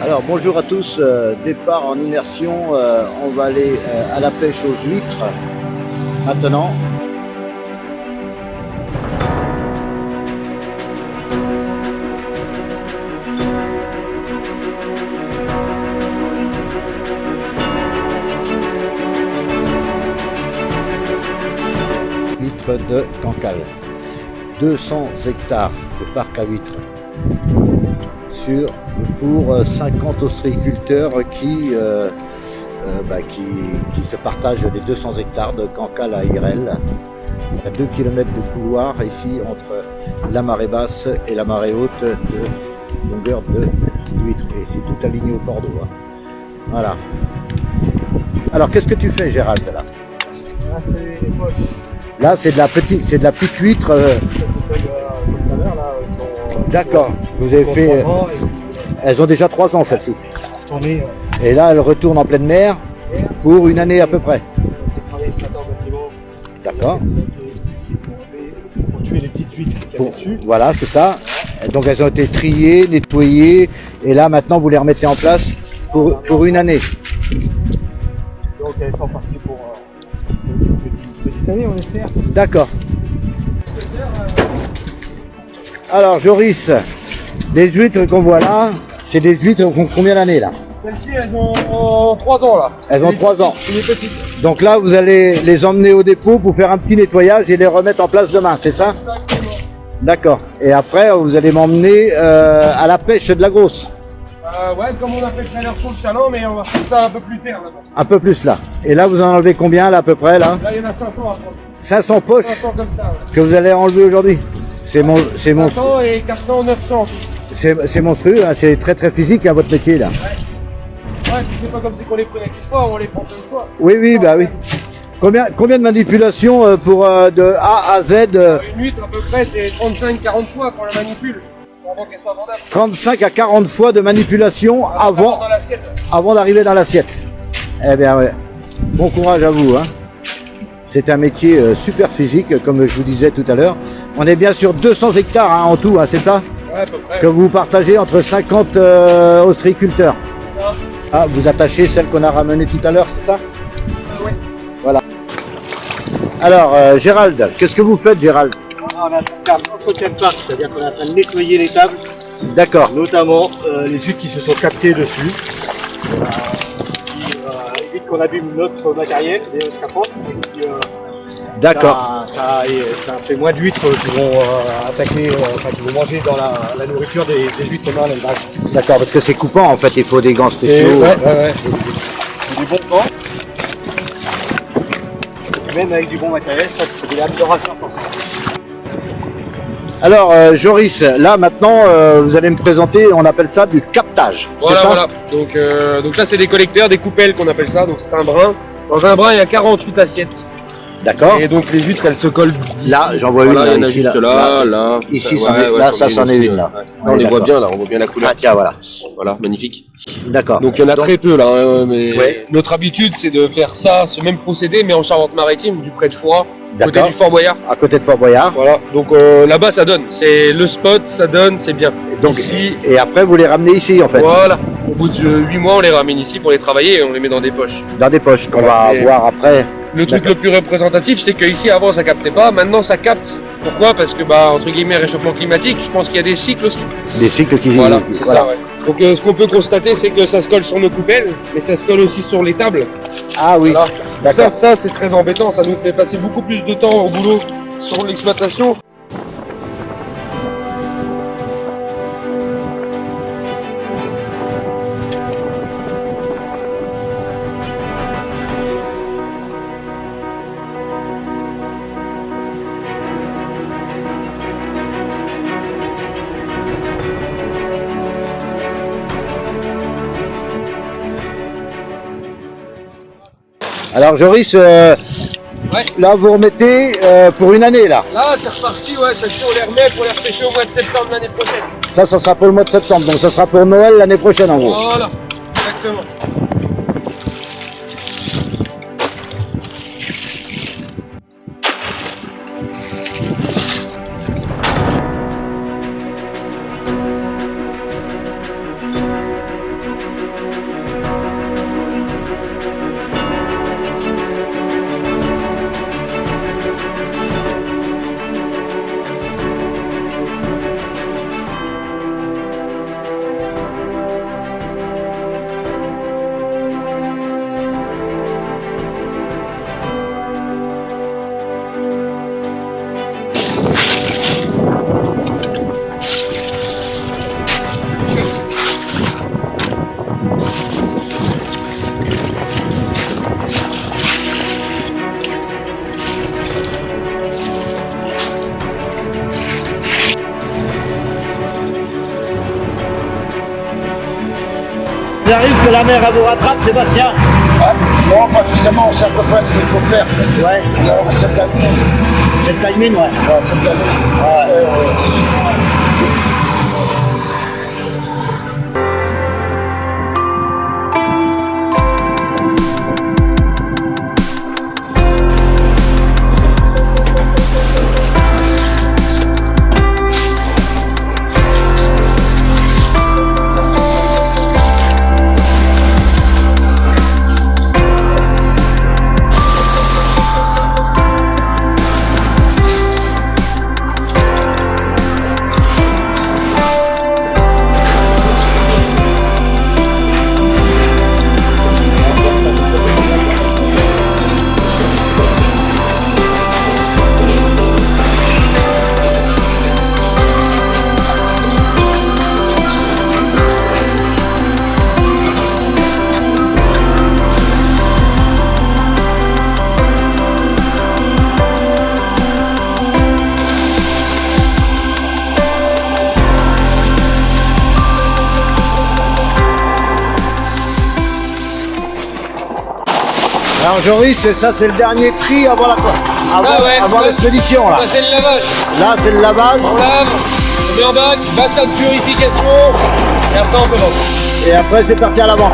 Alors bonjour à tous, départ en immersion, on va aller à la pêche aux huîtres maintenant. Huîtres de Cancale, 200 hectares de parc à huîtres pour 50 ostréiculteurs qui se partagent les 200 hectares de Cancale à Irel. Il y a 2 km de couloir ici entre la marée basse et la marée haute de longueur de huîtres. Et c'est tout aligné au cordeau. Hein. Voilà. Alors qu'est-ce que tu fais, Gérald, là? Là c'est de la petite huître. D'accord. Vous avez fait. Elles ont déjà 3 ans, celles-ci. Et là, elles retournent en pleine mer pour une année à peu près. D'accord. Pour tuer les petites huîtres qu'il y a dessus. Voilà, c'est ça. Donc elles ont été triées, nettoyées, et là maintenant vous les remettez en place pour une année. Donc elles sont parties pour une petite année, on espère. D'accord. Alors Joris, les huîtres qu'on voit là, c'est des huîtres qui ont combien d'années là? Celles-ci, elles ont 3 ans là. Elles ont 3 ans. C'est les petites. Donc là, vous allez les emmener au dépôt pour faire un petit nettoyage et les remettre en place demain, c'est ça? Exactement. D'accord. Et après, vous allez m'emmener à la pêche de la grosse. Ouais, comme on a fait tout à l'heure sur le chaland, mais on va faire ça un peu plus tard là. Un peu plus là. Et là, vous en enlevez combien là à peu près là? Là, il y en a 500 à prendre. 500 poches 500 comme ça. Ouais. que vous allez enlever aujourd'hui. C'est 500 et 400, 900. c'est monstrueux, hein, c'est très très physique hein, votre métier là. Ouais, c'est pas comme si qu'on les prenait qu'une fois, on les prend une fois. Oui, bah oui. Combien de manipulations pour de A à Z Une huître à peu près, c'est 35-40 fois qu'on la manipule. Avant qu'elle soit vendable. 35 à 40 fois de manipulation avant d'arriver dans l'assiette. Eh bien ouais. Bon courage à vous. Hein. C'est un métier super physique, comme je vous disais tout à l'heure. On est bien sur 200 hectares hein, en tout, hein, c'est ça? Ouais, à peu près. Que vous partagez entre 50 ostréiculteurs. Ah, vous attachez celle qu'on a ramenée tout à l'heure, c'est ça? Ouais. Voilà. Alors, Gérald, qu'est-ce que vous faites, Gérald? On est en train de faire l'entretien de parc, c'est-à-dire qu'on est en train de nettoyer les tables, D'accord. notamment les huîtres qui se sont captées dessus. Évite qu'on abîme notre matériel, les scaphandres. D'accord. Ça fait moins d'huîtres qui vont attaquer, qui vont manger dans la nourriture des huîtres dans l'élevage. D'accord, parce que c'est coupant en fait, il faut des gants C'est spéciaux. du bon temps. Et même avec du bon matériel, ça c'est des améliorations pour ça. Alors, Joris, là maintenant, vous allez me présenter, on appelle ça du captage. Voilà, c'est ça? voilà. Donc là, c'est des collecteurs, des coupelles qu'on appelle ça. Donc c'est un brin. Dans un brin, il y a 48 assiettes. D'accord. Et donc les huîtres, elles se collent d'ici. Là, j'en vois Voilà, une. il y en a ici, juste là. Ici, Ouais, c'en est- ouais, là, ça, c'en est aussi, une, là. ouais. Ouais, On les voit d'accord. bien là, on voit bien la couleur. Ah tiens, voilà. Voilà, magnifique. D'accord. Donc il y en a très peu là, hein, mais Ouais. notre habitude c'est de faire ça, ce même procédé, mais en Charente-Maritime, du près de Foura, côté D'accord. du Fort Boyard. À côté de Fort Boyard. Voilà, donc là-bas ça donne, c'est le spot, ça donne, c'est bien. Donc, Ici, et après, vous les ramenez ici en fait, voilà, au bout de 8 mois, on les ramène ici pour les travailler et on les met dans des poches. dans des poches qu'on Voilà. va Et- voir après. Le truc le plus représentatif, c'est qu'ici avant ça captait pas, maintenant ça capte. Pourquoi? Parce que entre guillemets réchauffement climatique, je pense qu'il y a des cycles aussi. Des cycles qui Voilà, c'est ça, ouais. Donc ce qu'on peut constater, c'est que ça se colle sur nos coupelles, mais ça se colle aussi sur les tables. Ah oui, Voilà. d'accord. Ça c'est très embêtant, ça nous fait passer beaucoup plus de temps au boulot sur l'exploitation. Alors Joris, Ouais. là vous remettez pour une année là. Là c'est reparti, ouais, celle-ci on les remet pour les repêcher au mois de septembre l'année prochaine. Ça sera pour le mois de septembre, donc ça sera pour Noël l'année prochaine en gros. Voilà, exactement. il arrive que la mer elle vous rattrape, Sébastien? Ah, non, pas forcément, on sait à peu près ce qu'il faut faire. Ouais. Alors, on sait le timing. C'est le timing, ouais. Ouais, c'est le timing. Alors Joris, ça c'est le dernier tri avant Ouais. l'expédition là. Ça, c'est le lavage. Là c'est le lavage On lave, on met en bac, bassin de purification, et après on commence. et après c'est parti à l'avant.